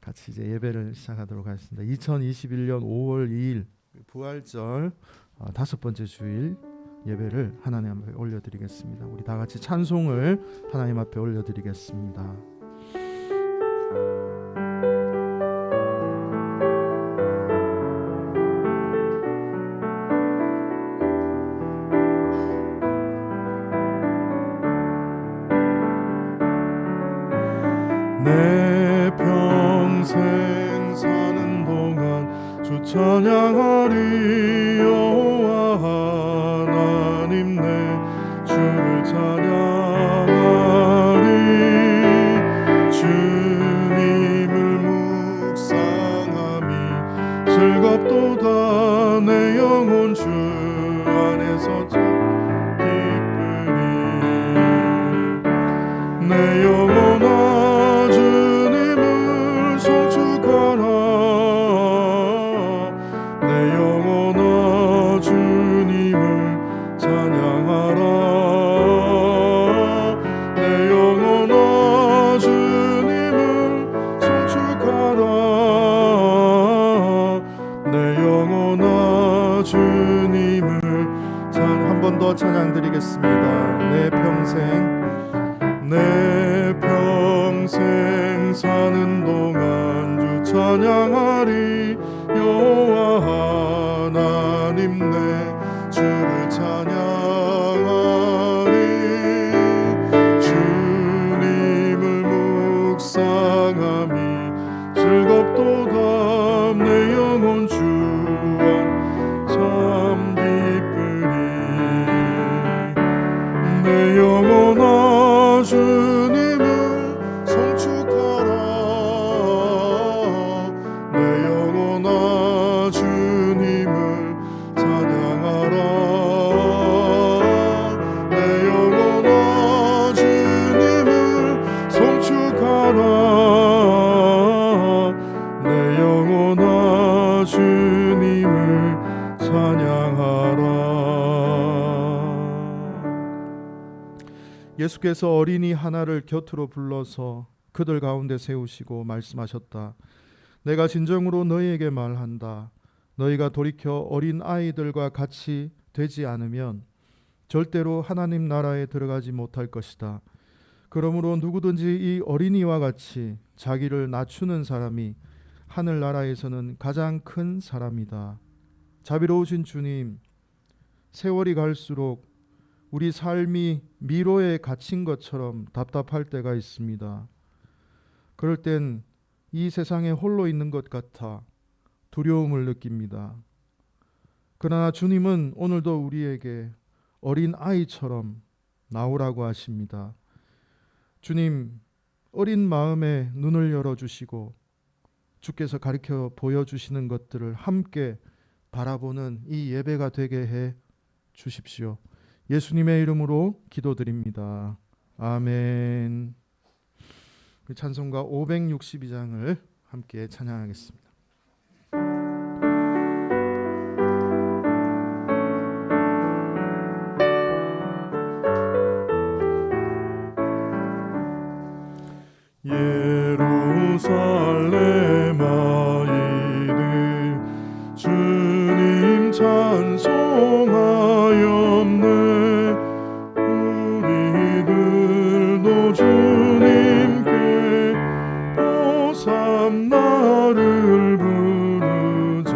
같이 이제 예배를 시작하도록 하겠습니다. 2021년 5월 2일 부활절 다섯 번째 주일 예배를 하나님 앞에 올려드리겠습니다. 우리 다 같이 찬송을 하나님 앞에 올려드리겠습니다. 내 평생 사는 동안 주 찬양하리. 여호와 하나님 내 주를 찬양하리. 주님을 묵상함이 즐겁도다. 내 영혼 주 안에서 기쁘리. 내 영혼아 찬양 드리겠습니다. 내 평생 사는 동안 주 찬양하리. 여호와 하나님 내 주를 찬양하리. 주님을 묵상함이 즐겁도다. 내 영혼 주 안 참 내 영혼아 주님을 송축하라. 내 영혼아 주님을 찬양하라. 내 영혼아 주님을 송축하라. 내 영혼아 주님을 찬양하라. 예수께서 어린이 하나를 곁으로 불러서 그들 가운데 세우시고 말씀하셨다. 내가 진정으로 너희에게 말한다. 너희가 돌이켜 어린 아이들과 같이 되지 않으면 절대로 하나님 나라에 들어가지 못할 것이다. 그러므로 누구든지 이 어린이와 같이 자기를 낮추는 사람이 하늘나라에서는 가장 큰 사람이다. 자비로우신 주님, 세월이 갈수록 우리 삶이 미로에 갇힌 것처럼 답답할 때가 있습니다. 그럴 땐 이 세상에 홀로 있는 것 같아 두려움을 느낍니다. 그러나 주님은 오늘도 우리에게 어린 아이처럼 나오라고 하십니다. 주님, 어린 마음에 눈을 열어주시고 주께서 가르쳐 보여주시는 것들을 함께 바라보는 이 예배가 되게 해 주십시오. 예수님의 이름으로 기도드립니다. 아멘. 찬송가 562장을 함께 찬양하겠습니다. 예루살렘 아이들 주님 찬송하였네. 우리들도 주님께 호산나를 부르자.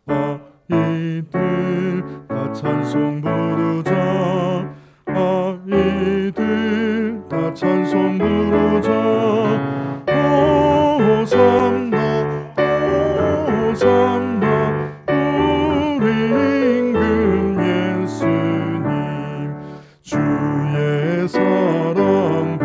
아이들 다 찬송 부르자. 아이들 다 찬송 부르자. 호산나 호산나 우리 임금 예수님 주의 사랑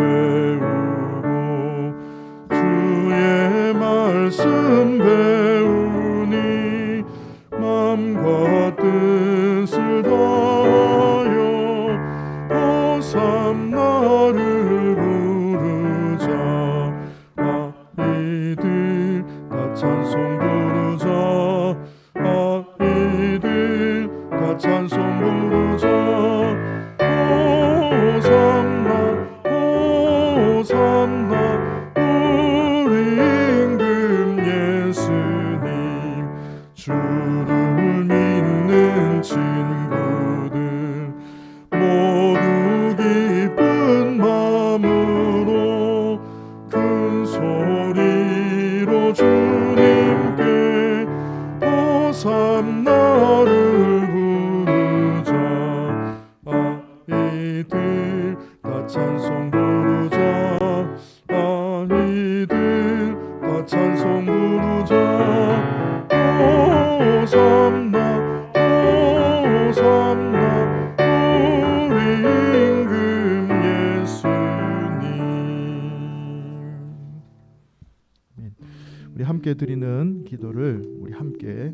함께 드리는 기도를 우리 함께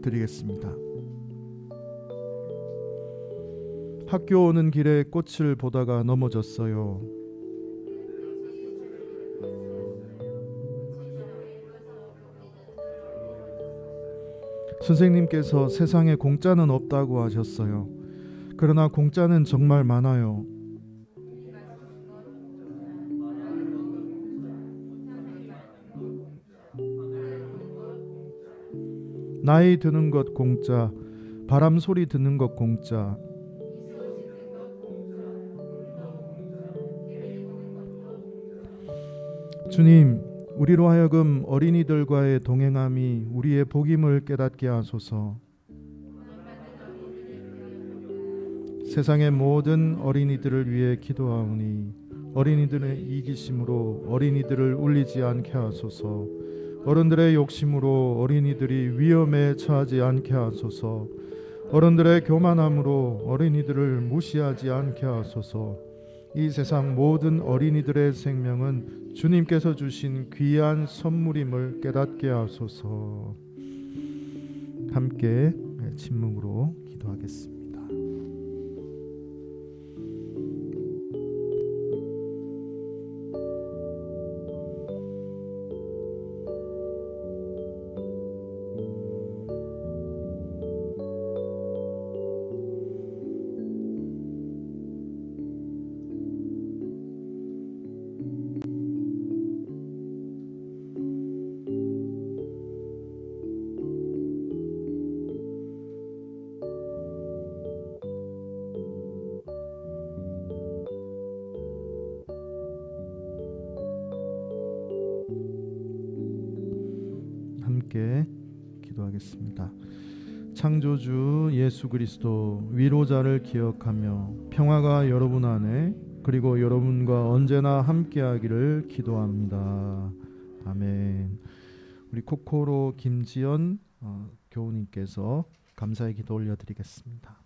드리겠습니다. 학교 오는 길에 꽃을 보다가 넘어졌어요. 선생님께서 세상에 공짜는 없다고 하셨어요. 그러나 공짜는 정말 많아요. 나이 드는 것 공짜, 바람 소리 듣는 것 공짜, 주님, 우리로 하여금 어린이들과의 동행함이 우리의 복임을 깨닫게 하소서. 세상의 모든 어린이들을 위해 기도하오니 어린이들의 이기심으로 어린이들을 울리지 않게 하소서. 어른들의 욕심으로 어린이들이 위험에 처하지 않게 하소서. 어른들의 교만함으로 어린이들을 무시하지 않게 하소서. 이 세상 모든 어린이들의 생명은 주님께서 주신 귀한 선물임을 깨닫게 하소서. 함께 침묵으로 기도하겠습니다. 함께 기도하겠습니다. 창조주 예수 그리스도 위로자를 기억하며 평화가 여러분 안에 그리고 여러분과 언제나 함께하기를 기도합니다. 아멘. 우리 코코로 김지연 교우님께서 감사의 기도 올려드리겠습니다.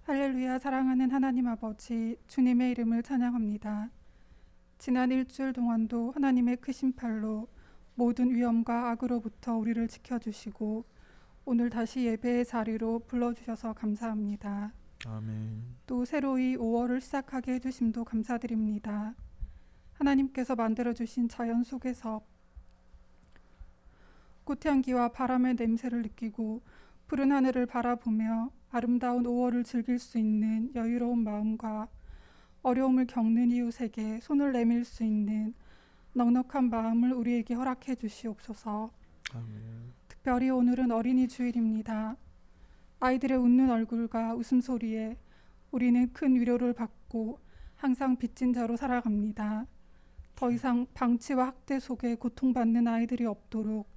할렐루야. 사랑하는 하나님 아버지, 주님의 이름을 찬양합니다. 지난 일주일 동안도 하나님의 크신 팔로 모든 위험과 악으로부터 우리를 지켜주시고 오늘 다시 예배의 자리로 불러주셔서 감사합니다. 아멘. 또 새로이 5월을 시작하게 해주심도 감사드립니다. 하나님께서 만들어주신 자연 속에서 꽃향기와 바람의 냄새를 느끼고 푸른 하늘을 바라보며 아름다운 5월을 즐길 수 있는 여유로운 마음과 어려움을 겪는 이웃에게 손을 내밀 수 있는 넉넉한 마음을 우리에게 허락해 주시옵소서. 아멘. 특별히 오늘은 어린이 주일입니다. 아이들의 웃는 얼굴과 웃음소리에 우리는 큰 위로를 받고 항상 빚진 자로 살아갑니다. 더 이상 방치와 학대 속에 고통받는 아이들이 없도록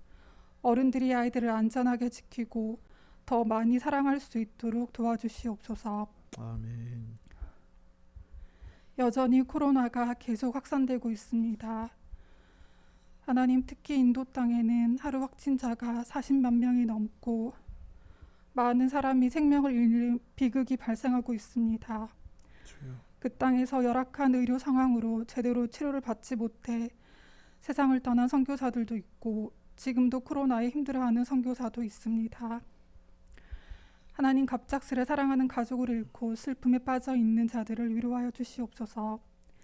어른들이 아이들을 안전하게 지키고 더 많이 사랑할 수 있도록 도와주시옵소서. 아멘. 여전히 코로나가 계속 확산되고 있습니다. 하나님, 특히 인도 땅에는 하루 확진자가 40만 명이 넘고 많은 사람이 생명을 잃는 비극이 발생하고 있습니다. 주여. 그 땅에서 열악한 의료 상황으로 제대로 치료를 받지 못해 세상을 떠난 선교사들도 있고 지금도 코로나에 힘들어하는 선교사도 있습니다. 하나님, 갑작스레 사랑하는 가족을 잃고 슬픔에 빠져 있는 자들을 위로하여 주시옵소서.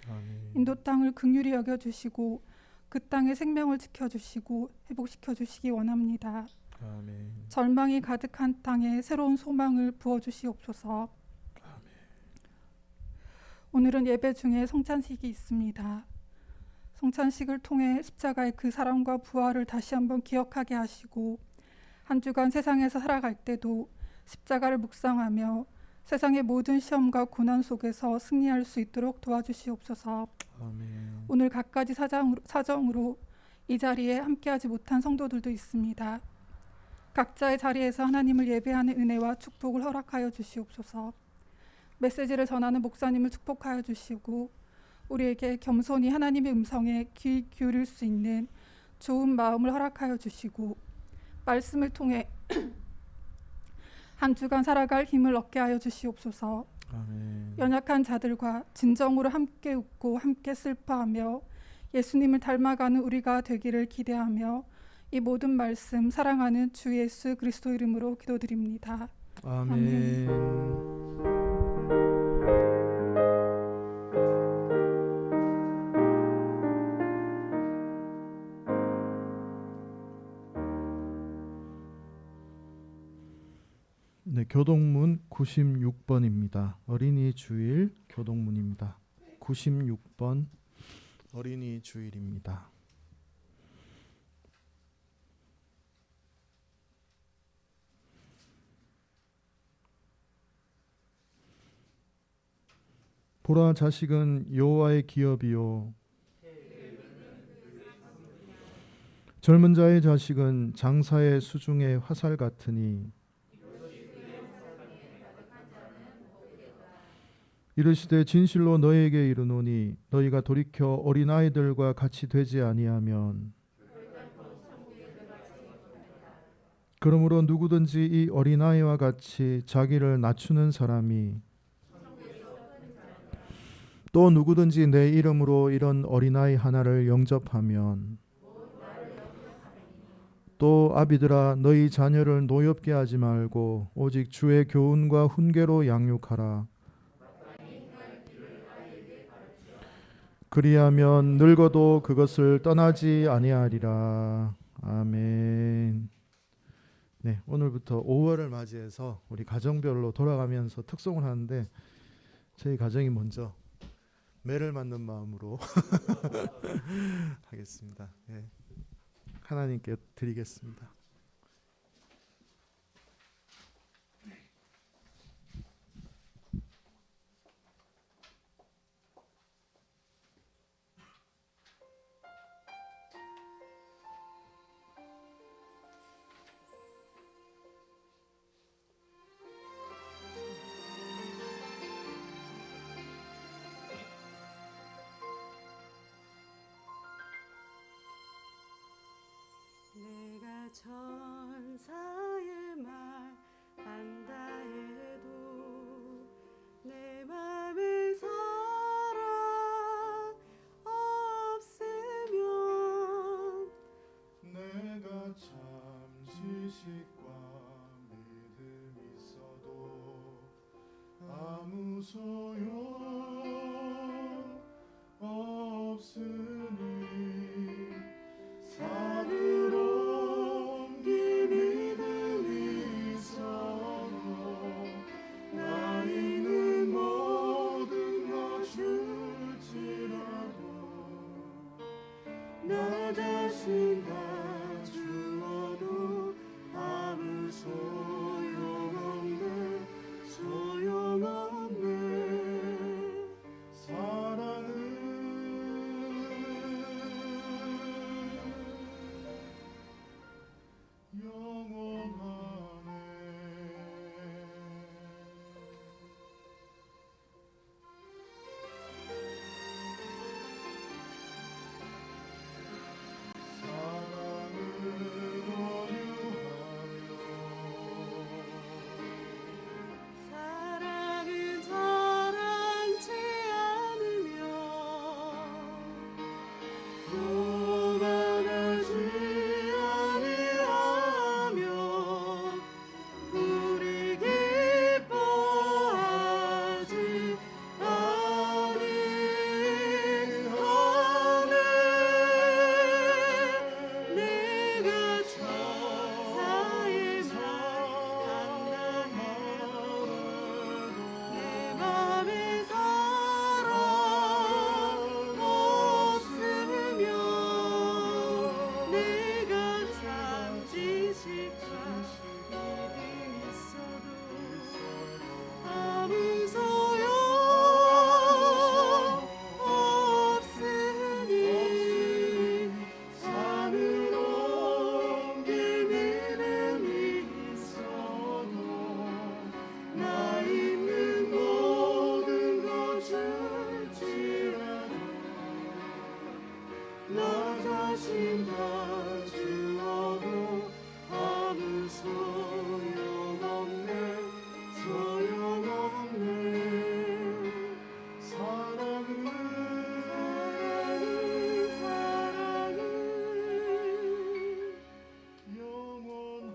아멘. 인도 땅을 긍휼히 여겨주시고 그 땅의 생명을 지켜주시고 회복시켜주시기 원합니다. 아멘. 절망이 가득한 땅에 새로운 소망을 부어주시옵소서. 아멘. 오늘은 예배 중에 성찬식이 있습니다. 성찬식을 통해 십자가의 그 사랑과 부활을 다시 한번 기억하게 하시고 한 주간 세상에서 살아갈 때도 십자가를 묵상하며 세상의 모든 시험과 고난 속에서 승리할 수 있도록 도와주시옵소서. 아멘. 오늘 갖가지 사정으로 이 자리에 함께하지 못한 성도들도 있습니다. 각자의 자리에서 하나님을 예배하는 은혜와 축복을 허락하여 주시옵소서. 메시지를 전하는 목사님을 축복하여 주시고 우리에게 겸손히 하나님의 음성에 귀 기울일 수 있는 좋은 마음을 허락하여 주시고 말씀을 통해 한 주간 살아갈 힘을 얻게 하여 주시옵소서. 아멘. 연약한 자들과 진정으로 함께 웃고 함께 슬퍼하며 예수님을 닮아가는 우리가 되기를 기대하며 이 모든 말씀 사랑하는 주 예수 그리스도 이름으로 기도드립니다. 아멘. 네, 교동문 96번입니다. 어린이 주일 교동문입니다. 96번 어린이 주일입니다. 보라, 자식은 여호와의 기업이요 젊은 자의 자식은 장사의 수중의 화살 같으니 이르시되 진실로 너희에게 이르노니 너희가 돌이켜 어린아이들과 같이 되지 아니하면 그러므로 누구든지 이 어린아이와 같이 자기를 낮추는 사람이 또 누구든지 내 이름으로 이런 어린아이 하나를 영접하면 또 아비들아 너희 자녀를 노엽게 하지 말고 오직 주의 교훈과 훈계로 양육하라. 그리하면 늙어도 그것을 떠나지 아니하리라. 아멘. 네, 오늘부터 5월을 맞이해서 우리 가정별로 돌아가면서 특송을 하는데 저희 가정이 먼저 매를 맞는 마음으로 하겠습니다. 네, 하나님께 드리겠습니다. 내가 가르친다 주어도 아무 소용없네 소용없네 사랑은 영원하네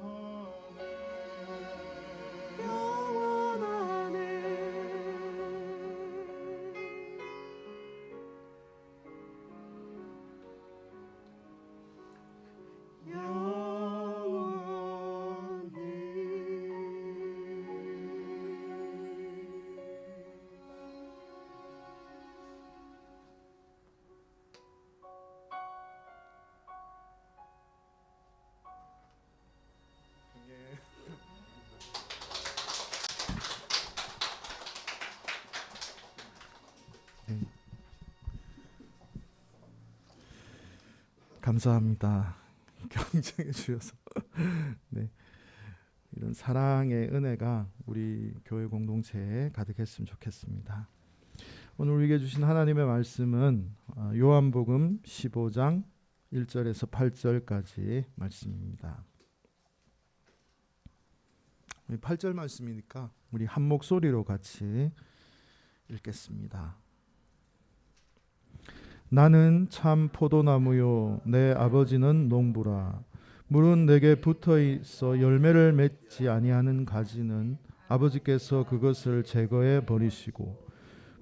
감사합니다. 경쟁해 주셔서 네, 이런 사랑의 은혜가 우리 교회 공동체에 가득했으면 좋겠습니다. 오늘 우리에게 주신 하나님의 말씀은 요한복음 15장 1절에서 8절까지 말씀입니다. 8절 말씀이니까 우리 한 목소리로 같이 읽겠습니다. 나는 참 포도나무요 내 아버지는 농부라. 물은 내게 붙어 있어 열매를 맺지 아니하는 가지는 아버지께서 그것을 제거해 버리시고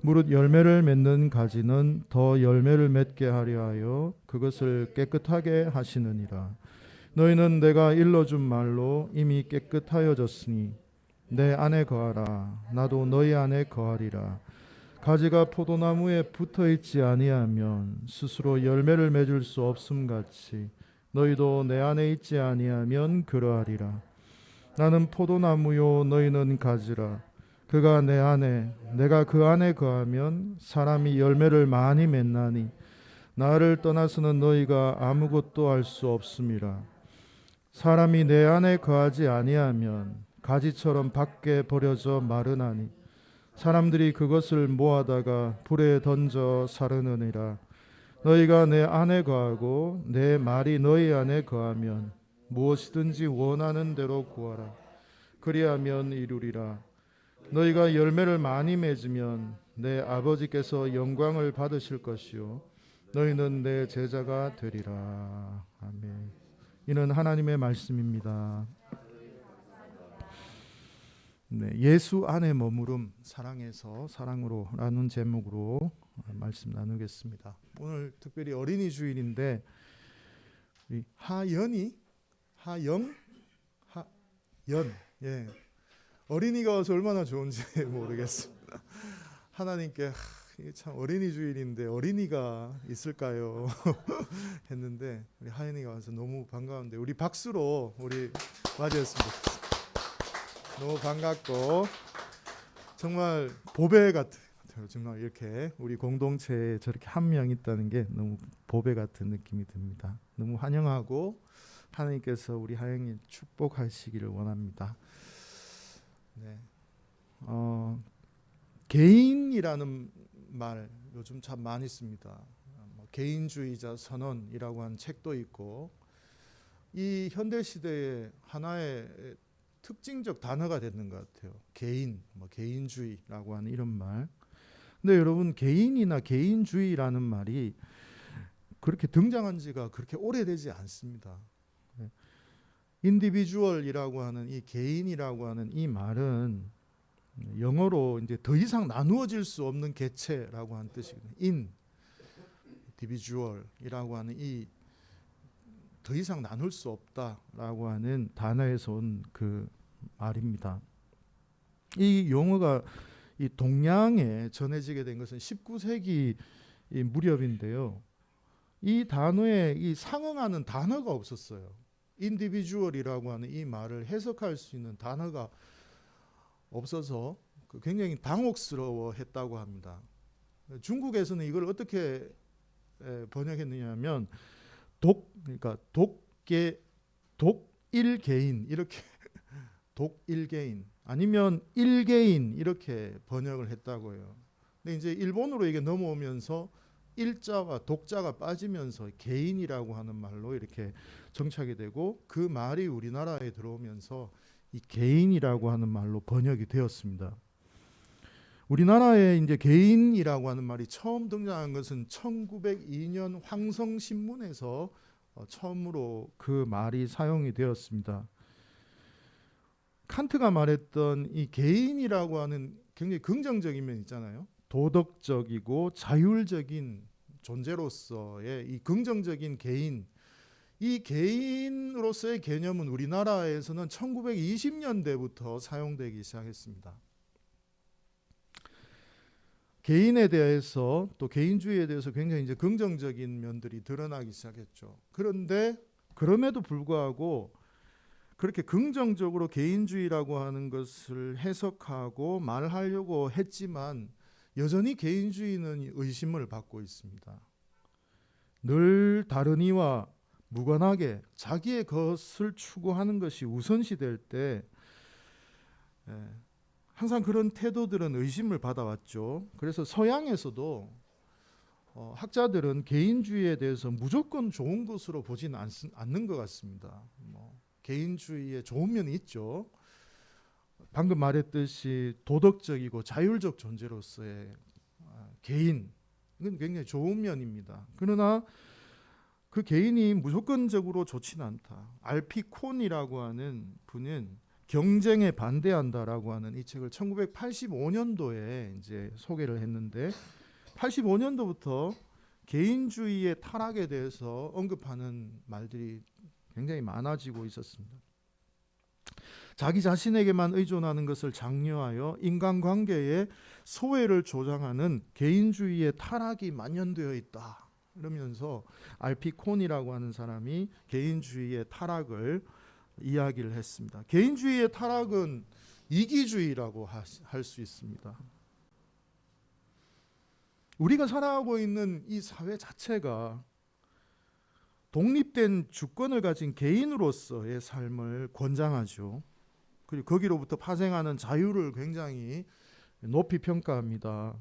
무릇 열매를 맺는 가지는 더 열매를 맺게 하려 하여 그것을 깨끗하게 하시느니라. 너희는 내가 일러준 말로 이미 깨끗하여졌으니 내 안에 거하라. 나도 너희 안에 거하리라. 가지가 포도나무에 붙어 있지 아니하면 스스로 열매를 맺을 수 없음 같이 너희도 내 안에 있지 아니하면 그러하리라. 나는 포도나무요 너희는 가지라. 그가 내 안에 내가 그 안에 거하면 사람이 열매를 많이 맺나니 나를 떠나서는 너희가 아무것도 할 수 없음이라. 사람이 내 안에 거하지 아니하면 가지처럼 밖에 버려져 마르나니 사람들이 그것을 모아다가 불에 던져 사르느니라. 너희가 내 안에 거하고 내 말이 너희 안에 거하면 무엇이든지 원하는 대로 구하라. 그리하면 이루리라. 너희가 열매를 많이 맺으면 내 아버지께서 영광을 받으실 것이요 너희는 내 제자가 되리라. 아멘. 이는 하나님의 말씀입니다. 네, 예수 안에 머무름 사랑에서 사랑으로 라는 제목으로 말씀 나누겠습니다. 오늘 특별히 어린이 주일인데 우리 하연 예, 어린이가 와서 얼마나 좋은지 모르겠습니다. 하나님께 이게 참 어린이 주일인데 어린이가 있을까요? 했는데 우리 하연이가 와서 너무 반가운데 우리 박수로 우리 맞이했습니다. 너무 반갑고 정말 보배 같아요. 정말 이렇게 우리 공동체에 저렇게 한 명 있다는 게 너무 보배 같은 느낌이 듭니다. 너무 환영하고 하나님께서 우리 하영이 축복하시기를 원합니다. 네. 개인이라는 말 요즘 참 많이 씁니다. 개인주의자 선언이라고 하는 책도 있고 이 현대 시대의 하나의 특징적 단어가 되는 것 같아요. 개인, 개인주의라고 하는 이런 말. 근데 여러분 개인이나 개인주의라는 말이 그렇게 등장한 지가 그렇게 오래되지 않습니다. 인디비주얼이라고 하는 이 개인이라고 하는 이 말은 영어로 이제 더 이상 나누어질 수 없는 개체라고 하는 뜻이거든요. 인디비주얼이라고 하는 이 더 이상 나눌 수 없다라고 하는 단어에서 온 그 말입니다. 이 용어가 이 동양에 전해지게 된 것은 19세기 무렵인데요. 이 단어에 이 상응하는 단어가 없었어요. 인디비주얼이라고 하는 이 말을 해석할 수 있는 단어가 없어서 굉장히 당혹스러워했다고 합니다. 중국에서는 이걸 어떻게 번역했느냐면 그러니까 독일개인 이렇게 독일개인 아니면 일개인 이렇게 번역을 했다고요. 근데 이제 일본어로 이게 넘어오면서 일자와 독자가 빠지면서 개인이라고 하는 말로 이렇게 정착이 되고, 그 말이 우리나라에 들어오면서 이 개인이라고 하는 말로 번역이 되었습니다. 우리나라에 이제 개인이라고 하는 말이 처음 등장한 것은 1902년 황성신문에서 처음으로 그 말이 사용이 되었습니다. 칸트가 말했던 이 개인이라고 하는 굉장히 긍정적인 면 있잖아요. 도덕적이고 자율적인 존재로서의 이 긍정적인 개인, 이 개인으로서의 개념은 우리나라에서는 1920년대부터 사용되기 시작했습니다. 개인에 대해서, 또 개인주의에 대해서 굉장히 이제 긍정적인 면들이 드러나기 시작했죠. 그런데 그럼에도 불구하고 그렇게 긍정적으로 개인주의라고 하는 것을 해석하고 말하려고 했지만 여전히 개인주의는 의심을 받고 있습니다. 늘 다른 이와 무관하게 자기의 것을 추구하는 것이 우선시 될 때 항상 그런 태도들은 의심을 받아왔죠. 그래서 서양에서도 학자들은 개인주의에 대해서 무조건 좋은 것으로 보지는 않는 것 같습니다. 개인주의에 좋은 면이 있죠. 방금 말했듯이 도덕적이고 자율적 존재로서의 개인, 이건 굉장히 좋은 면입니다. 그러나 그 개인이 무조건적으로 좋지는 않다. 알피 콘이라고 하는 분은 경쟁에 반대한다라고 하는 이 책을 1985년도에 이제 소개를 했는데, 85년도부터 개인주의의 타락에 대해서 언급하는 말들이 굉장히 많아지고 있었습니다. 자기 자신에게만 의존하는 것을 장려하여 인간관계에 소외를 조장하는 개인주의의 타락이 만연되어 있다, 이러면서 알피 콘이라고 하는 사람이 개인주의의 타락을 이야기를 했습니다. 개인주의의 타락은 이기주의라고 할 수 있습니다. 우리가 살아가고 있는 이 사회 자체가 독립된 주권을 가진 개인으로서의 삶을 권장하죠. 그리고 거기로부터 파생하는 자유를 굉장히 높이 평가합니다.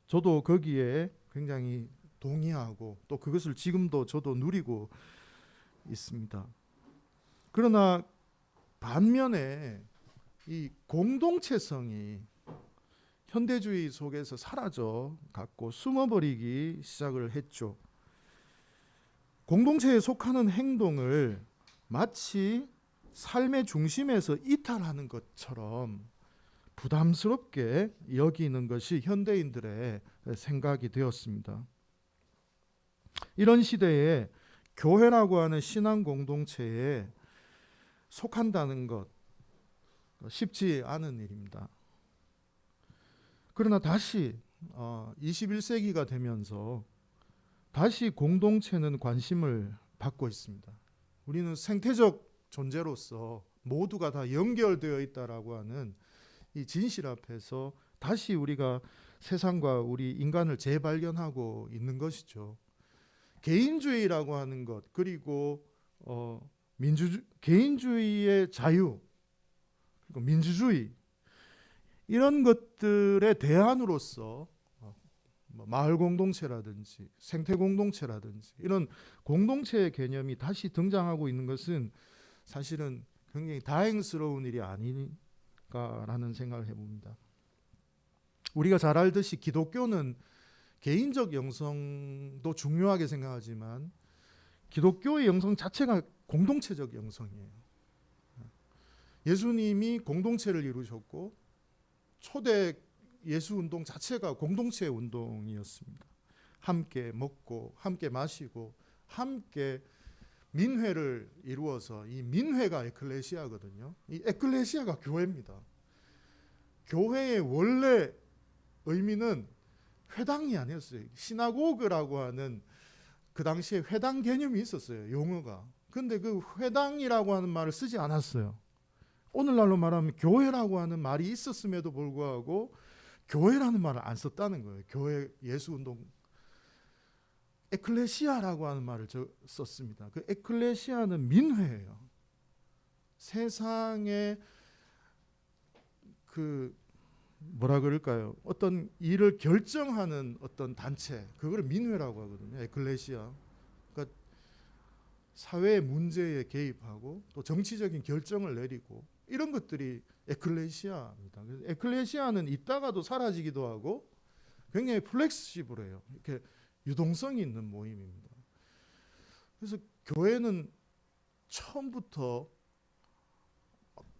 저도 거기에 굉장히 동의하고 또 그것을 지금도 저도 누리고 있습니다. 그러나 반면에 이 공동체성이 현대주의 속에서 사라져 갔고 숨어버리기 시작을 했죠. 공동체에 속하는 행동을 마치 삶의 중심에서 이탈하는 것처럼 부담스럽게 여기는 것이 현대인들의 생각이 되었습니다. 이런 시대에 교회라고 하는 신앙 공동체에 속한다는 것 쉽지 않은 일입니다. 그러나 다시 21세기가 되면서 다시 공동체는 관심을 받고 있습니다. 우리는 생태적 존재로서 모두가 다 연결되어 있다라고 하는 이 진실 앞에서 다시 우리가 세상과 우리 인간을 재발견하고 있는 것이죠. 개인주의라고 하는 것, 그리고 개인주의의 자유, 그리고 민주주의, 이런 것들의 대안으로서 마을 공동체라든지 생태 공동체라든지 이런 공동체의 개념이 다시 등장하고 있는 것은 사실은 굉장히 다행스러운 일이 아닐까라는 생각을 해봅니다. 우리가 잘 알듯이 기독교는 개인적 영성도 중요하게 생각하지만 기독교의 영성 자체가 공동체적 영성이에요. 예수님이 공동체를 이루셨고 초대 예수 운동 자체가 공동체 운동이었습니다. 함께 먹고 함께 마시고 함께 민회를 이루어서, 이 민회가 에클레시아거든요. 이 에클레시아가 교회입니다. 교회의 원래 의미는 회당이 아니었어요. 시나고그라고 하는 그 당시에 회당 개념이 있었어요. 용어가. 근데 그 회당이라고 하는 말을 쓰지 않았어요. 오늘날로 말하면 교회라고 하는 말이 있었음에도 불구하고 교회라는 말을 안 썼다는 거예요. 교회 예수운동 에클레시아라고 하는 말을 썼습니다. 그 에클레시아는 민회예요. 세상의 그 뭐라 그럴까요? 어떤 일을 결정하는 어떤 단체, 그걸 민회라고 하거든요. 에클레시아. 그러니까 사회의 문제에 개입하고 또 정치적인 결정을 내리고 이런 것들이 에클레시아입니다. 그래서 에클레시아는 있다가도 사라지기도 하고 굉장히 플렉시블해요. 이렇게 유동성이 있는 모임입니다. 그래서 교회는 처음부터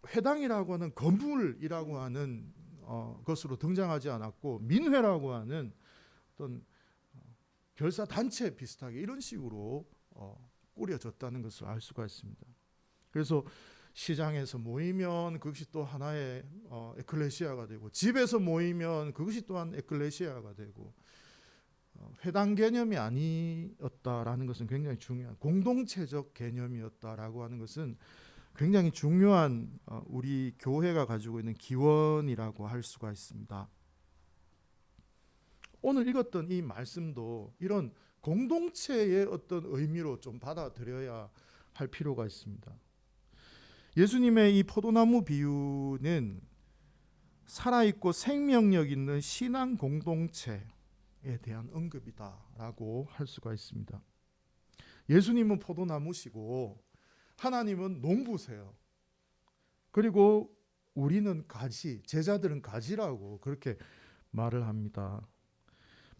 회당이라고 하는 건물이라고 하는 것으로 등장하지 않았고 민회라고 하는 어떤 결사 단체 비슷하게 이런 식으로 꾸려졌다는 것을 알 수가 있습니다. 그래서 시장에서 모이면 그것이 또 하나의 에클레시아가 되고 집에서 모이면 그것이 또한 에클레시아가 되고 회당 개념이 아니었다라는 것은 굉장히 중요한 공동체적 개념이었다라고 하는 것은 굉장히 중요한 우리 교회가 가지고 있는 기원이라고 할 수가 있습니다. 오늘 읽었던 이 말씀도 이런 공동체의 어떤 의미로 좀 받아들여야 할 필요가 있습니다. 예수님의 이 포도나무 비유는 살아있고 생명력 있는 신앙 공동체에 대한 언급이다라고 할 수가 있습니다. 예수님은 포도나무시고 하나님은 농부세요. 그리고 우리는 가지, 제자들은 가지라고 그렇게 말을 합니다.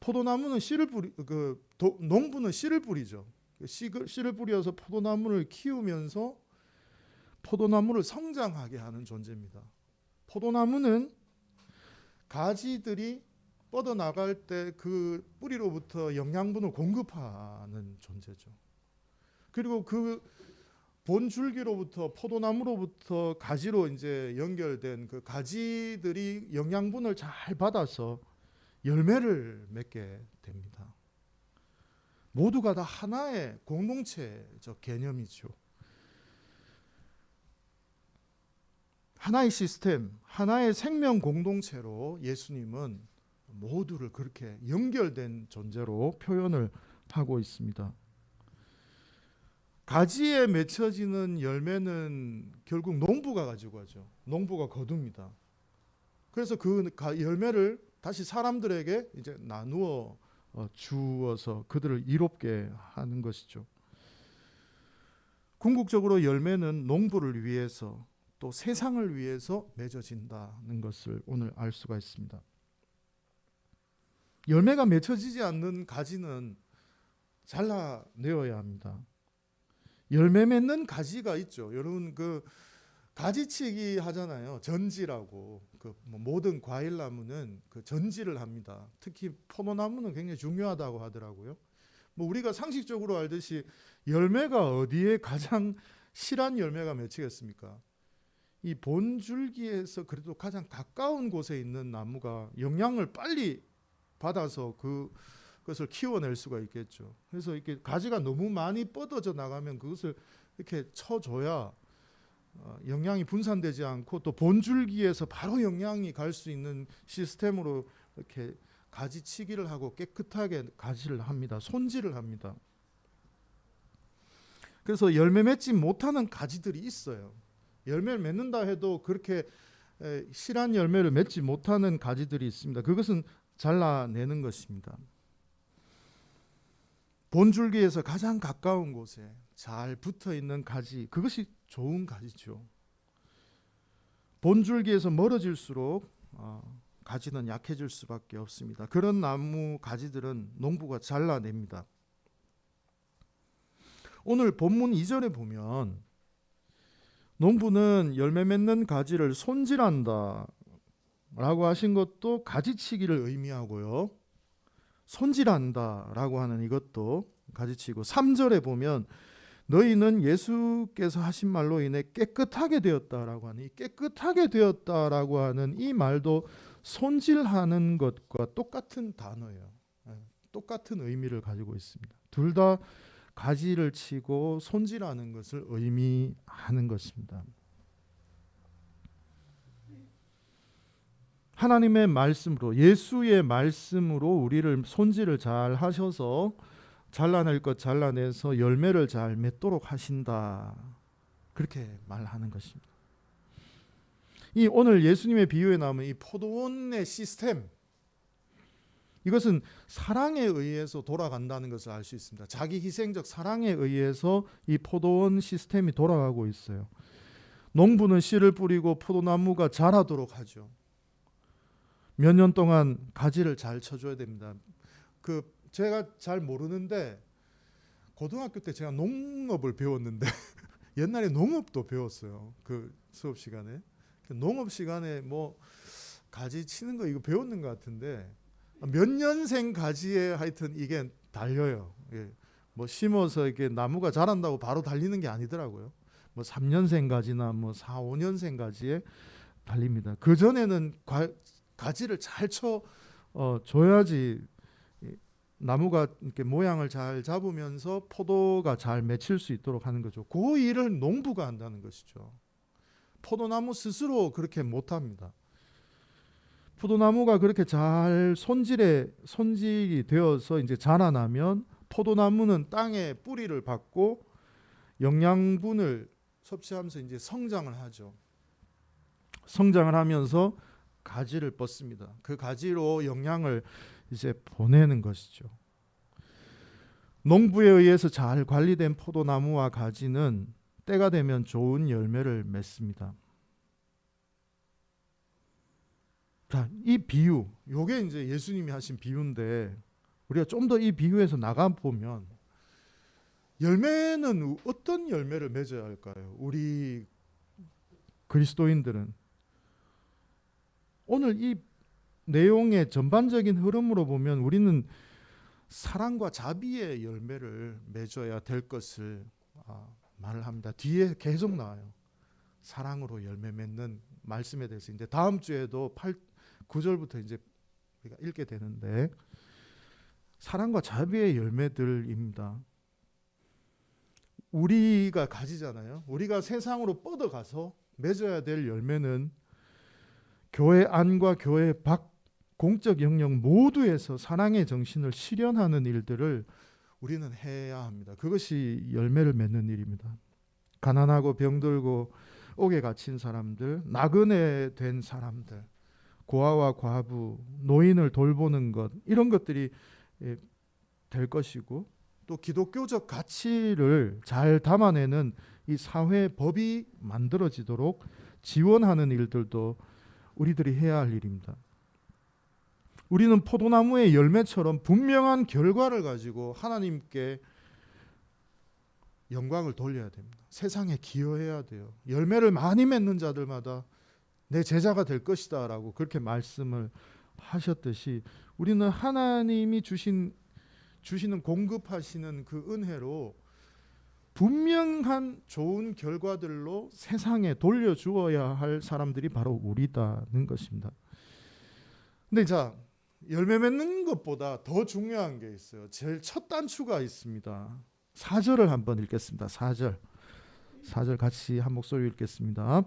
포도나무는 씨를 뿌리, 농부는 씨를 뿌리죠. 씨를 뿌려서 포도나무를 키우면서 포도나무를 성장하게 하는 존재입니다. 포도나무는 가지들이 뻗어나갈 때 그 뿌리로부터 영양분을 공급하는 존재죠. 그리고 그 본줄기로부터 포도나무로부터 가지로 이제 연결된 그 가지들이 영양분을 잘 받아서 열매를 맺게 됩니다. 모두가 다 하나의 공동체적 개념이죠. 하나의 시스템, 하나의 생명 공동체로 예수님은 모두를 그렇게 연결된 존재로 표현을 하고 있습니다. 가지에 맺혀지는 열매는 결국 농부가 가지고 가죠. 농부가 거둡니다. 그래서 그 열매를 다시 사람들에게 이제 나누어 주어서 그들을 이롭게 하는 것이죠. 궁극적으로 열매는 농부를 위해서 또 세상을 위해서 맺어진다는 것을 오늘 알 수가 있습니다. 열매가 맺혀지지 않는 가지는 잘라내어야 합니다. 열매 맺는 가지가 있죠. 여러분 그 가지치기 하잖아요. 전지라고. 모든 과일나무는 그 전지를 합니다. 특히 포도나무는 굉장히 중요하다고 하더라고요. 우리가 상식적으로 알듯이 열매가 어디에 가장 실한 열매가 맺히겠습니까? 이 본줄기에서 그래도 가장 가까운 곳에 있는 나무가 영양을 빨리 받아서 그것을 키워낼 수가 있겠죠. 그래서 이렇게 가지가 너무 많이 뻗어져 나가면 그것을 이렇게 쳐줘야 영양이 분산되지 않고 또 본줄기에서 바로 영양이 갈 수 있는 시스템으로 이렇게 가지치기를 하고 깨끗하게 가지를 합니다. 손질을 합니다. 그래서 열매 맺지 못하는 가지들이 있어요. 열매를 맺는다 해도 그렇게 실한 열매를 맺지 못하는 가지들이 있습니다. 그것은 잘라내는 것입니다. 본줄기에서 가장 가까운 곳에 잘 붙어 있는 가지, 그것이 좋은 가지죠. 본줄기에서 멀어질수록 가지는 약해질 수밖에 없습니다. 그런 나무 가지들은 농부가 잘라냅니다. 오늘 본문 2절에 보면 농부는 열매 맺는 가지를 손질한다 라고 하신 것도 가지치기를 의미하고요. 손질한다 라고 하는 이것도 가지치고 3절에 보면 너희는 예수께서 하신 말로 인해 깨끗하게 되었다라고 하는 이 깨끗하게 되었다라고 하는 이 말도 손질하는 것과 똑같은 단어예요. 똑같은 의미를 가지고 있습니다. 둘 다 가지를 치고 손질하는 것을 의미하는 것입니다. 하나님의 말씀으로 예수의 말씀으로 우리를 손질을 잘 하셔서 잘라낼 것 잘라내서 열매를 잘 맺도록 하신다. 그렇게 말하는 것입니다. 이 오늘 예수님의 비유에 나오는 이 포도원의 시스템, 이것은 사랑에 의해서 돌아간다는 것을 알 수 있습니다. 자기 희생적 사랑에 의해서 이 포도원 시스템이 돌아가고 있어요. 농부는 씨를 뿌리고 포도나무가 자라도록 하죠. 몇 년 동안 가지를 잘 쳐줘야 됩니다. 제가 잘 모르는데 고등학교 때 제가 농업을 배웠는데 옛날에 농업도 배웠어요. 그 수업 시간에. 농업 시간에 뭐 가지 치는 거 이거 배웠는 것 같은데 몇 년생 가지에 하여튼 이게 달려요. 예. 뭐 심어서 이게 나무가 자란다고 바로 달리는 게 아니더라고요. 뭐 3년생 가지나 뭐 4, 5년생 가지에 달립니다. 그 전에는 가지를 잘 줘야지 나무가 이렇게 모양을 잘 잡으면서 포도가 잘 맺힐 수 있도록 하는 거죠. 그 일을 농부가 한다는 것이죠. 포도나무 스스로 그렇게 못합니다. 포도나무가 그렇게 잘 손질이 되어서 이제 자라나면 포도나무는 땅에 뿌리를 받고 영양분을 섭취하면서 이제 성장을 하죠. 성장을 하면서 가지를 뻗습니다. 그 가지로 영양을 이제 보내는 것이죠. 농부에 의해서 잘 관리된 포도나무와 가지는 때가 되면 좋은 열매를 맺습니다. 자, 이 비유, 요게 이제 예수님이 하신 비유인데 우리가 좀 더 이 비유에서 나가 보면 열매는 어떤 열매를 맺어야 할까요? 우리 그리스도인들은 오늘 이 내용의 전반적인 흐름으로 보면 우리는 사랑과 자비의 열매를 맺어야 될 것을 말을 합니다. 뒤에 계속 나와요. 사랑으로 열매 맺는 말씀에 대해서 이제 다음 주에도 9절부터 이제 우리가 읽게 되는데 사랑과 자비의 열매들입니다. 우리가 가지잖아요. 우리가 세상으로 뻗어가서 맺어야 될 열매는 교회 안과 교회 밖 공적 영역 모두에서 사랑의 정신을 실현하는 일들을 우리는 해야 합니다. 그것이 열매를 맺는 일입니다. 가난하고 병들고 옥에 갇힌 사람들, 나그네 된 사람들, 고아와 과부, 노인을 돌보는 것, 이런 것들이 될 것이고 또 기독교적 가치를 잘 담아내는 이 사회 법이 만들어지도록 지원하는 일들도 우리들이 해야 할 일입니다. 우리는 포도나무의 열매처럼 분명한 결과를 가지고 하나님께 영광을 돌려야 됩니다. 세상에 기여해야 돼요. 열매를 많이 맺는 자들마다 내 제자가 될 것이다 라고 그렇게 말씀을 하셨듯이 우리는 하나님이 주시는 공급하시는 그 은혜로 분명한 좋은 결과들로 세상에 돌려주어야 할 사람들이 바로 우리다는 것입니다. 근데 자, 열매 맺는 것보다 더 중요한 게 있어요. 제일 첫 단추가 있습니다. 4절을 한번 읽겠습니다. 4절 같이 한 목소리 읽겠습니다.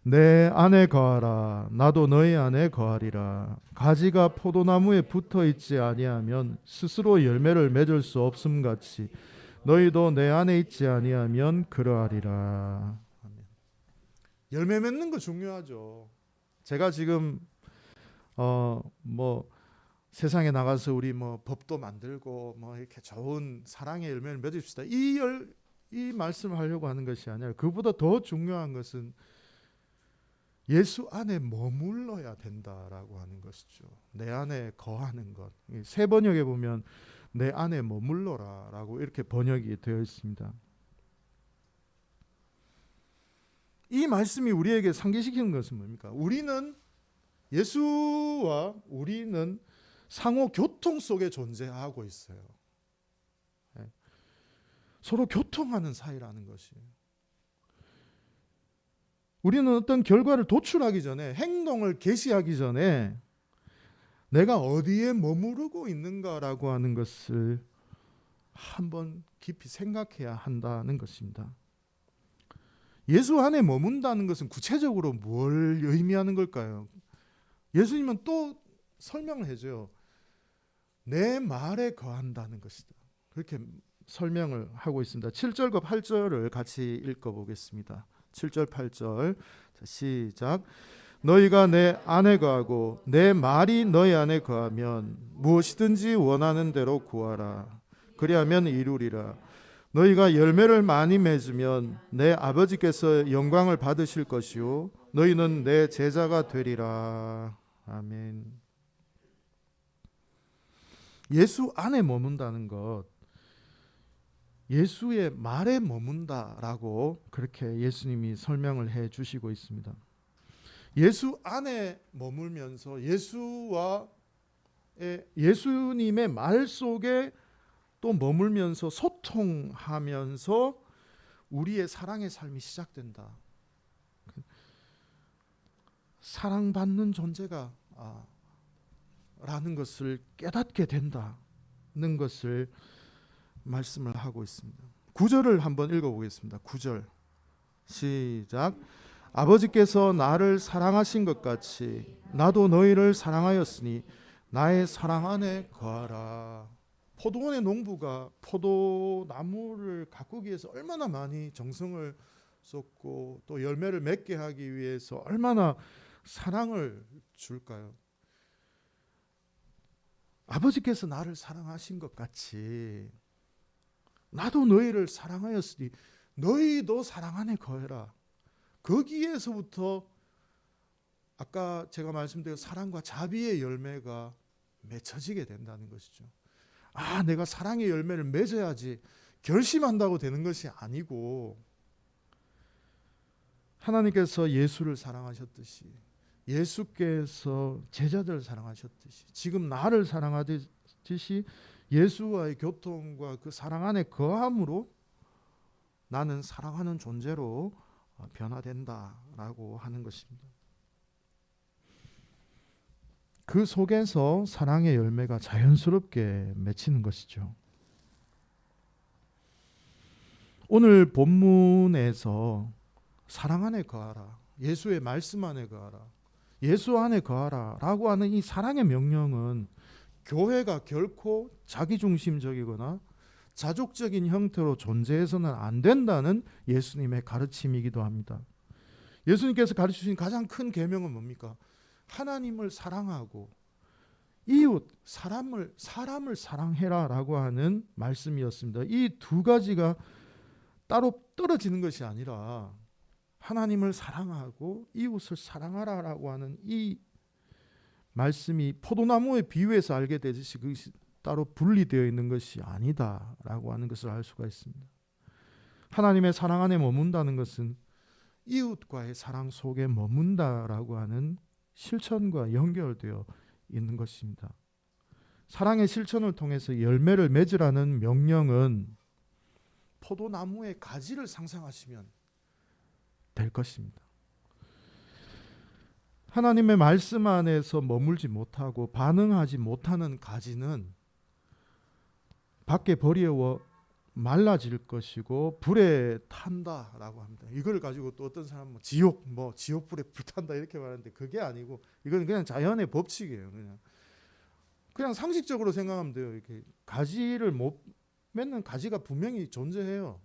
내 안에 거하라 나도 너희 안에 거하리라. 가지가 포도나무에 붙어 있지 아니하면 스스로 열매를 맺을 수 없음 같이 너희도 내 안에 있지 아니하면 그러하리라. 열매 맺는 거 중요하죠. 제가 지금 뭐 세상에 나가서 우리 뭐 법도 만들고 뭐 이렇게 좋은 사랑의 열매를 맺읍시다. 이 말씀을 하려고 하는 것이 아니라 그보다 더 중요한 것은 예수 안에 머물러야 된다라고 하는 것이죠. 내 안에 거하는 것. 새 번역에 보면 내 안에 머물러라라고 이렇게 번역이 되어 있습니다. 이 말씀이 우리에게 상기시키는 것은 뭡니까? 예수와 우리는 상호 교통 속에 존재하고 있어요. 서로 교통하는 사이라는 것이에요. 우리는 어떤 결과를 도출하기 전에, 행동을 개시하기 전에 내가 어디에 머무르고 있는가라고 하는 것을 한번 깊이 생각해야 한다는 것입니다. 예수 안에 머문다는 것은 구체적으로 뭘 의미하는 걸까요? 예수님은 또 설명을 해줘요. 내 말에 거한다는 것이다. 그렇게 설명을 하고 있습니다. 7절과 8절을 같이 읽어보겠습니다. 7절 8절. 자, 시작. 너희가 내 안에 거하고 내 말이 너희 안에 거하면 무엇이든지 원하는 대로 구하라. 그리하면 이루리라. 너희가 열매를 많이 맺으면 내 아버지께서 영광을 받으실 것이요 너희는 내 제자가 되리라. 아멘. 예수 안에 머문다는 것, 예수의 말에 머문다라고 그렇게 예수님이 설명을 해 주시고 있습니다. 예수 안에 머물면서 예수님의 말 속에 또 머물면서 소통하면서 우리의 사랑의 삶이 시작된다. 사랑받는 존재가 라는 것을 깨닫게 된다는 것을 말씀을 하고 있습니다. 9절을 한번 읽어보겠습니다. 9절 시작. 아버지께서 나를 사랑하신 것 같이 나도 너희를 사랑하였으니 나의 사랑 안에 거하라. 포도원의 농부가 포도나무를 가꾸기 위해서 얼마나 많이 정성을 쏟고 또 열매를 맺게 하기 위해서 얼마나 사랑을 줄까요? 아버지께서 나를 사랑하신 것 같이 나도 너희를 사랑하였으니 너희도 사랑 안에 거해라. 거기에서부터 아까 제가 말씀드린 사랑과 자비의 열매가 맺혀지게 된다는 것이죠. 내가 사랑의 열매를 맺어야지 결심한다고 되는 것이 아니고, 하나님께서 예수를 사랑하셨듯이 예수께서 제자들을 사랑하셨듯이 지금 나를 사랑하듯이 예수와의 교통과 그 사랑 안에 거함으로 나는 사랑하는 존재로 변화된다라고 하는 것입니다. 그 속에서 사랑의 열매가 자연스럽게 맺히는 것이죠. 오늘 본문에서 사랑 안에 거하라, 예수의 말씀 안에 거하라, 예수 안에 거하라 라고 하는 이 사랑의 명령은 교회가 결코 자기중심적이거나 자족적인 형태로 존재해서는 안 된다는 예수님의 가르침이기도 합니다. 예수님께서 가르치신 가장 큰 계명은 뭡니까? 하나님을 사랑하고 이웃 사람을 사랑해라 라고 하는 말씀이었습니다. 이 두 가지가 따로 떨어지는 것이 아니라 하나님을 사랑하고 이웃을 사랑하라 라고 하는 이 말씀이 포도나무에 비유해서 알게 되듯이 그것이 따로 분리되어 있는 것이 아니다라고 하는 것을 알 수가 있습니다. 하나님의 사랑 안에 머문다는 것은 이웃과의 사랑 속에 머문다라고 하는 실천과 연결되어 있는 것입니다. 사랑의 실천을 통해서 열매를 맺으라는 명령은 포도나무의 가지를 상상하시면 될 것입니다. 하나님의 말씀 안에서 머물지 못하고 반응하지 못하는 가지는 밖에 버리워 말라질 것이고 불에 탄다라고 합니다. 이걸 가지고 또 어떤 사람은 지옥불에 불탄다 이렇게 말하는데 그게 아니고 이건 그냥 자연의 법칙이에요. 그냥 상식적으로 생각하면 돼요. 이렇게 가지를 못 맺는 가지가 분명히 존재해요.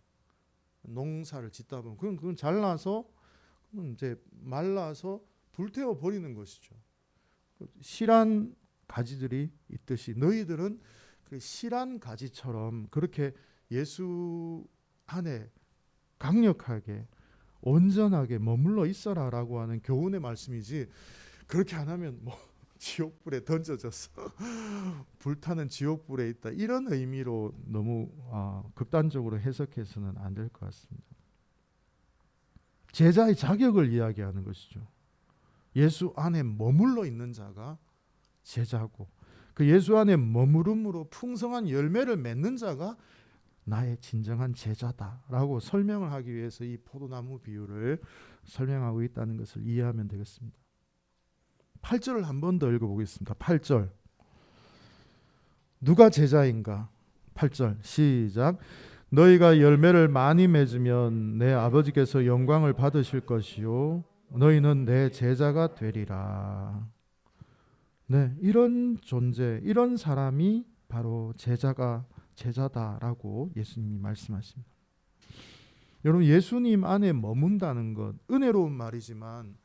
농사를 짓다 보면 그건 잘라서 이제 말라서 불태워 버리는 것이죠. 실한 가지들이 있듯이 너희들은 그 실한 가지처럼 그렇게 예수 안에 강력하게 온전하게 머물러 있어라라고 하는 교훈의 말씀이지, 그렇게 안 하면 지옥불에 던져져서 불타는 지옥불에 있다 이런 의미로 너무 극단적으로 해석해서는 안 될 것 같습니다. 제자의 자격을 이야기하는 것이죠. 예수 안에 머물러 있는 자가 제자고 그 예수 안에 머무름으로 풍성한 열매를 맺는 자가 나의 진정한 제자다라고 설명을 하기 위해서 이 포도나무 비유를 설명하고 있다는 것을 이해하면 되겠습니다. 8절을 한 번 더 읽어보겠습니다. 8절 누가 제자인가? 8절 시작. 너희가 열매를 많이 맺으면 내 아버지께서 영광을 받으실 것이요 너희는 내 제자가 되리라. 네, 이런 존재, 이런 사람이 바로 제자다라고 예수님이 말씀하십니다. 여러분, 예수님 안에 머문다는 것, 은혜로운 말이지만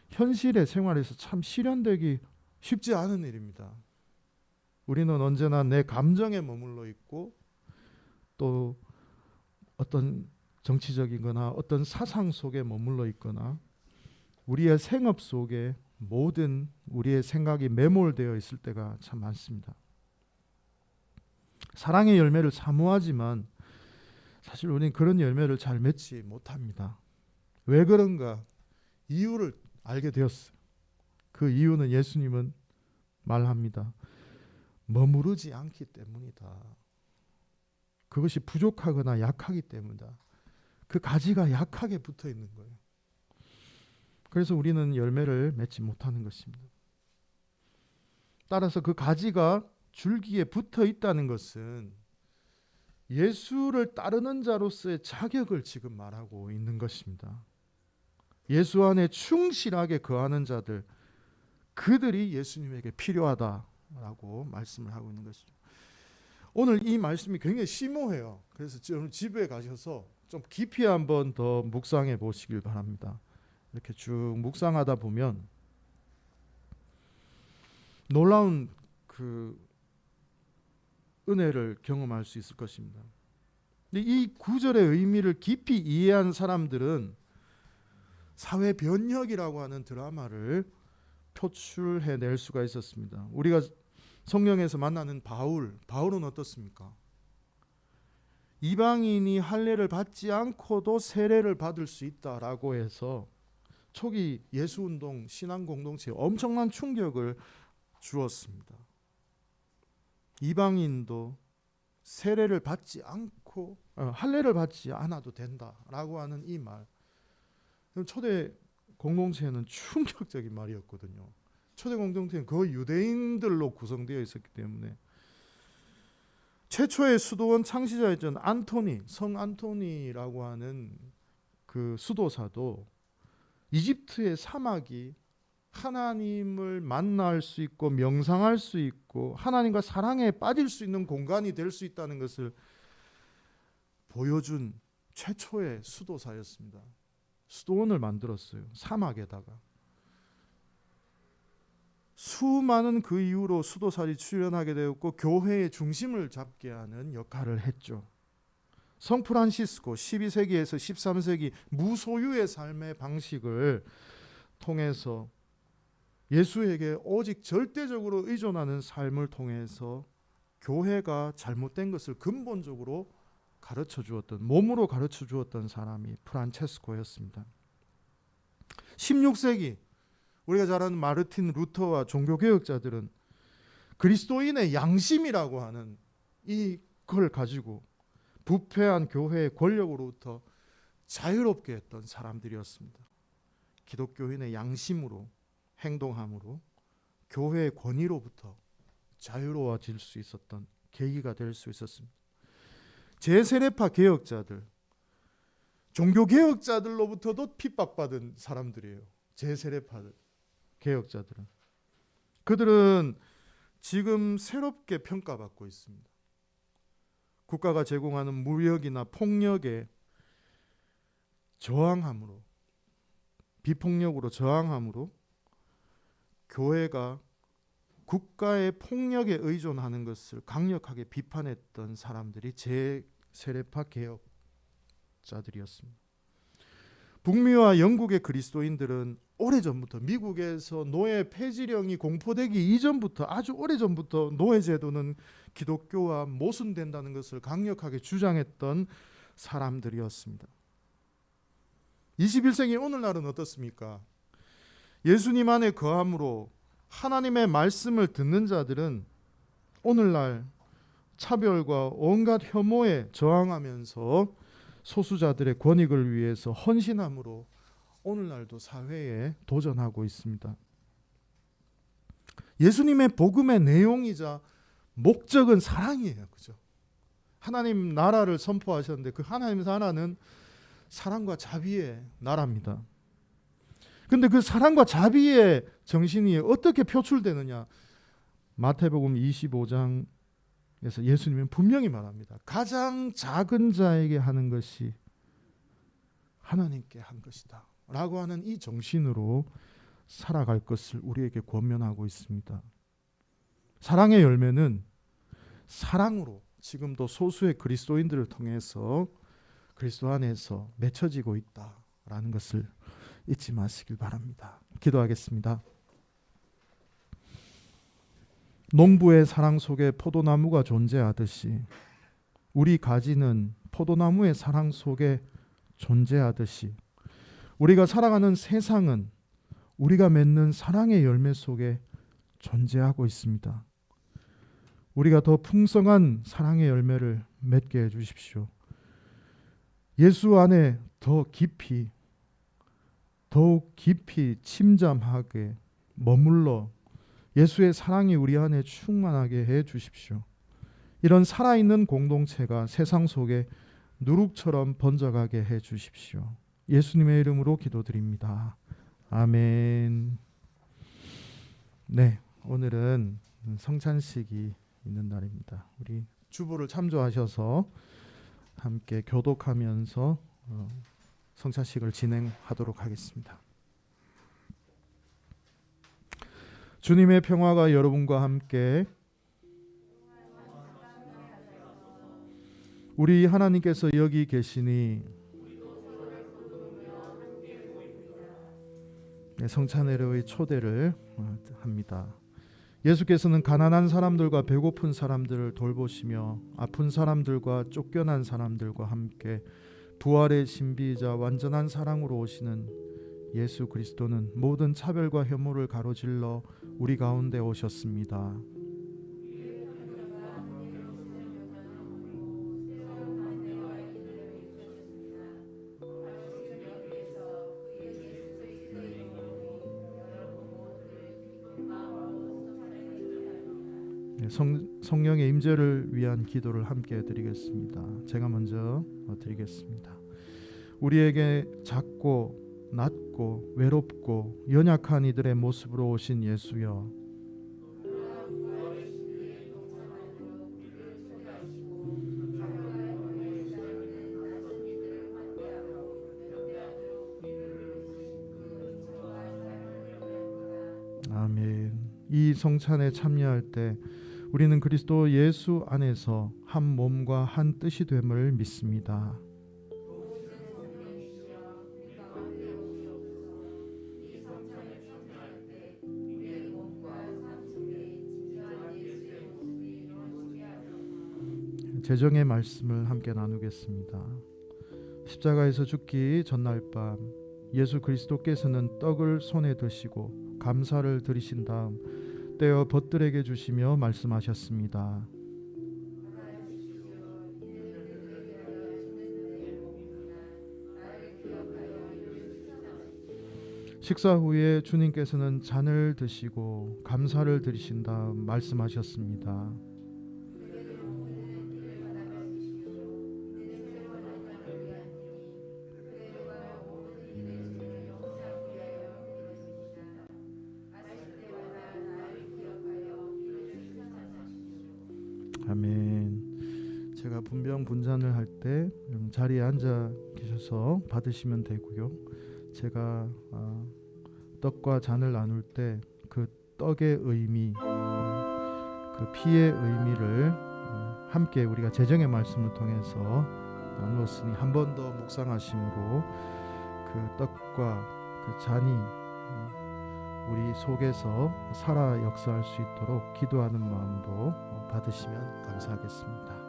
현실의 생활에서 참 실현되기 쉽지 않은 일입니다. 우리는 언제나 내 감정에 머물러 있고 또 어떤 정치적이거나 어떤 사상 속에 머물러 있거나 우리의 생업 속에 모든 우리의 생각이 매몰되어 있을 때가 참 많습니다. 사랑의 열매를 사모하지만 사실 우리는 그런 열매를 잘 맺지 못합니다. 왜 그런가? 이유를 알게 되었어요. 그 이유는 예수님은 말합니다. 머무르지 않기 때문이다. 그것이 부족하거나 약하기 때문이다. 그 가지가 약하게 붙어 있는 거예요. 그래서 우리는 열매를 맺지 못하는 것입니다. 따라서 그 가지가 줄기에 붙어 있다는 것은 예수를 따르는 자로서의 자격을 지금 말하고 있는 것입니다. 예수 안에 충실하게 거하는 자들, 그들이 예수님에게 필요하다라고 말씀을 하고 있는 것이죠. 오늘 이 말씀이 굉장히 심오해요. 그래서 오늘 집에 가셔서 좀 깊이 한번 더 묵상해 보시길 바랍니다. 이렇게 쭉 묵상하다 보면 놀라운 그 은혜를 경험할 수 있을 것입니다. 근데 이 구절의 의미를 깊이 이해한 사람들은 사회 변혁이라고 하는 드라마를 표출해낼 수가 있었습니다. 우리가 성경에서 만나는 바울은 어떻습니까? 이방인이 할례를 받지 않고도 세례를 받을 수 있다라고 해서 초기 예수운동 신앙 공동체에 엄청난 충격을 주었습니다. 이방인도 세례를 받지 않고 할례를 받지 않아도 된다라고 하는 이 말, 초대 공동체는 충격적인 말이었거든요. 초대 공동체는 거의 유대인들로 구성되어 있었기 때문에 최초의 수도원 창시자였던 성 안토니라고 하는 그 수도사도 이집트의 사막이 하나님을 만날 수 있고 명상할 수 있고 하나님과 사랑에 빠질 수 있는 공간이 될 수 있다는 것을 보여준 최초의 수도사였습니다. 수도원을 만들었어요. 사막에다가. 수많은 그 이후로 수도살이 출현하게 되었고 교회의 중심을 잡게 하는 역할을 했죠. 성 프란시스코 12세기에서 13세기 무소유의 삶의 방식을 통해서 예수에게 오직 절대적으로 의존하는 삶을 통해서 교회가 잘못된 것을 근본적으로 가르쳐 주었던, 몸으로 가르쳐 주었던 사람이 프란체스코였습니다. 16세기 우리가 잘 아는 마르틴 루터와 종교개혁자들은 그리스도인의 양심이라고 하는 이걸 가지고 부패한 교회의 권력으로부터 자유롭게 했던 사람들이었습니다. 기독교인의 양심으로 행동함으로 교회의 권위로부터 자유로워질 수 있었던 계기가 될 수 있었습니다. 제세례파 개혁자들, 종교개혁자들로부터도 핍박받은 사람들이에요. 제세례파들, 개혁자들은. 그들은 지금 새롭게 평가받고 있습니다. 국가가 제공하는 무력이나 폭력에 저항함으로, 비폭력으로 저항함으로 교회가 국가의 폭력에 의존하는 것을 강력하게 비판했던 사람들이 제세례파 개혁자들이었습니다. 북미와 영국의 그리스도인들은 오래전부터, 미국에서 노예 폐지령이 공포되기 이전부터, 아주 오래전부터 노예제도는 기독교와 모순된다는 것을 강력하게 주장했던 사람들이었습니다. 21세기 오늘날은 어떻습니까? 예수님 안에 거함으로 하나님의 말씀을 듣는 자들은 오늘날 차별과 온갖 혐오에 저항하면서 소수자들의 권익을 위해서 헌신함으로 오늘날도 사회에 도전하고 있습니다. 예수님의 복음의 내용이자 목적은 사랑이에요. 그죠? 하나님 나라를 선포하셨는데 그 하나님 나라는 사랑과 자비의 나라입니다. 근데 그 사랑과 자비의 정신이 어떻게 표출되느냐? 마태복음 25장에서 예수님은 분명히 말합니다. 가장 작은 자에게 하는 것이 하나님께 한 것이다 라고 하는 이 정신으로 살아갈 것을 우리에게 권면하고 있습니다. 사랑의 열매는 사랑으로 지금도 소수의 그리스도인들을 통해서 그리스도 안에서 맺혀지고 있다라는 것을 잊지 마시길 바랍니다. 기도하겠습니다. 농부의 사랑 속에 포도나무가 존재하듯이 우리 가지는 포도나무의 사랑 속에 존재하듯이 우리가 살아가는 세상은 우리가 맺는 사랑의 열매 속에 존재하고 있습니다. 우리가 더 풍성한 사랑의 열매를 맺게 해주십시오. 예수 안에 더욱 깊이 침잠하게 머물러 예수의 사랑이 우리 안에 충만하게 해 주십시오. 이런 살아있는 공동체가 세상 속에 누룩처럼 번져가게 해 주십시오. 예수님의 이름으로 기도드립니다. 아멘. 네, 오늘은 성찬식이 있는 날입니다. 우리 주보를 참조하셔서 함께 교독하면서 성찬식을 진행하도록 하겠습니다. 주님의 평화가 여러분과 함께. 우리 하나님께서 여기 계시니 성찬회의 초대를 합니다. 예수께서는 가난한 사람들과 배고픈 사람들을 돌보시며 아픈 사람들과 쫓겨난 사람들과 함께 부활의 신비이자 완전한 사랑으로 오시는 예수 그리스도는 모든 차별과 혐오를 가로질러 우리 가운데 오셨습니다. 성령의 임재를 위한 기도를 함께 드리겠습니다. 제가 먼저 드리겠습니다. 우리에게 작고 낮고 외롭고 연약한 이들의 모습으로 오신 예수여, 아멘. 이 성찬에 참여할 때 우리는 그리스도 예수 안에서 한 몸과 한 뜻이 됨을 믿습니다. 재정의 말씀을 함께 나누겠습니다. 십자가에서 죽기 전날 밤 예수 그리스도께서는 떡을 손에 드시고 감사를 드리신 다음 떼어 벗들에게 주시며 말씀하셨습니다. 식사 후에 주님께서는 잔을 드시고 감사를 드리신 다음 말씀하셨습니다. 아멘. 제가 분병 분잔을 할 때 자리에 앉아 계셔서 받으시면 되고요. 제가 떡과 잔을 나눌 때 그 떡의 의미, 그 피의 의미를 함께 우리가 재정의 말씀을 통해서 나누었으니 한 번 더 묵상하심으로 그 떡과 그 잔이 우리 속에서 살아 역사할 수 있도록 기도하는 마음으로 받으시면 감사하겠습니다.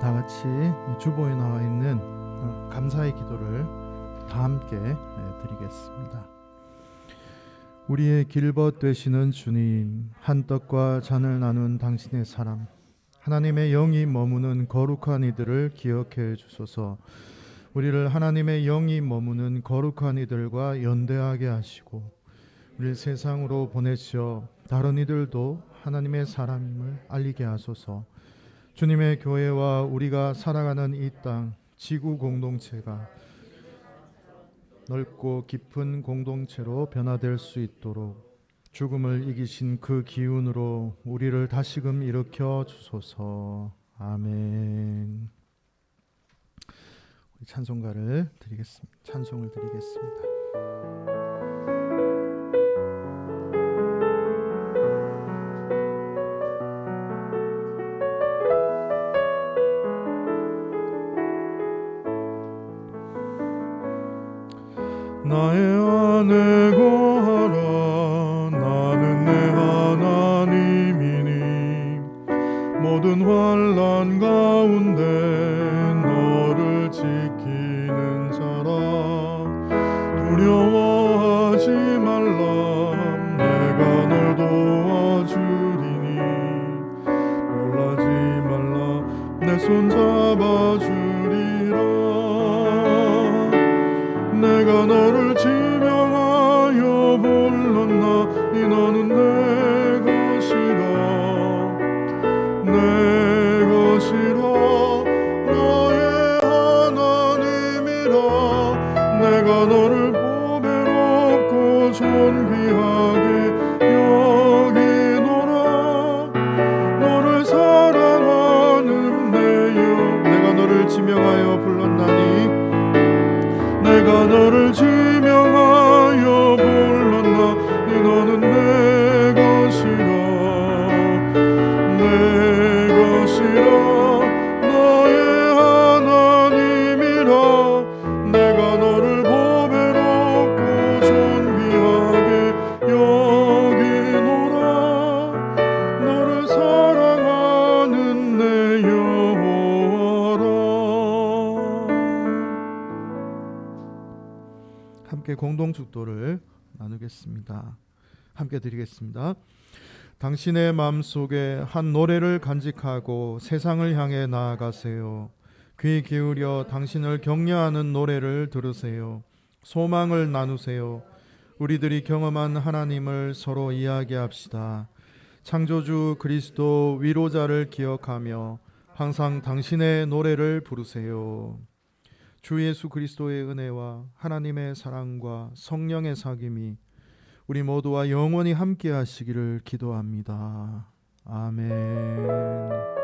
다 같이 주보에 나와 있는 감사의 기도를 다 함께 드리겠습니다. 우리의 길벗 되시는 주님, 한 떡과 잔을 나눈 당신의 사람, 하나님의 영이 머무는 거룩한 이들을 기억해 주소서. 우리를 하나님의 영이 머무는 거룩한 이들과 연대하게 하시고 우리를 세상으로 보내시어 다른 이들도 하나님의 사람임을 알리게 하소서. 주님의 교회와 우리가 살아가는 이 땅 지구 공동체가 넓고 깊은 공동체로 변화될 수 있도록 죽음을 이기신 그 기운으로 우리를 다시금 일으켜 주소서. 아멘. 우리 찬송가를 드리겠습니다. 찬송을 드리겠습니다. 나의 안에 거하라. 나는 내 하나님이니 모든 환난 가운데 너를 지키는 자라. 두려워하지 말라. 내가 널 도와주리니 놀라지 말라. 내 손 잡아주리라. 내가 너를 지명하여 불렀나니 너는 내 것이라. 내 것이라. 너의 하나님이라. 내가 너를 보배롭고 존귀하게 여기노라. 너를 사랑하는 내 영. 내가 너를 지명하여 불렀나니 내가 너를 지명하여 불렀나니 너는 내 것이라. 내 것이라. 너의 하나님이라. 내가 너를 보배롭고 존귀하게 여기노라. 너를 사랑하는 내 여호와라. 함께 공동축도를 나누겠습니다. 함께 드리겠습니다. 당신의 마음속에 한 노래를 간직하고 세상을 향해 나아가세요. 귀 기울여 당신을 격려하는 노래를 들으세요. 소망을 나누세요. 우리들이 경험한 하나님을 서로 이야기합시다. 창조주 그리스도 위로자를 기억하며 항상 당신의 노래를 부르세요. 주 예수 그리스도의 은혜와 하나님의 사랑과 성령의 사귐이 우리 모두와 영원히 함께 하시기를 기도합니다. 아멘.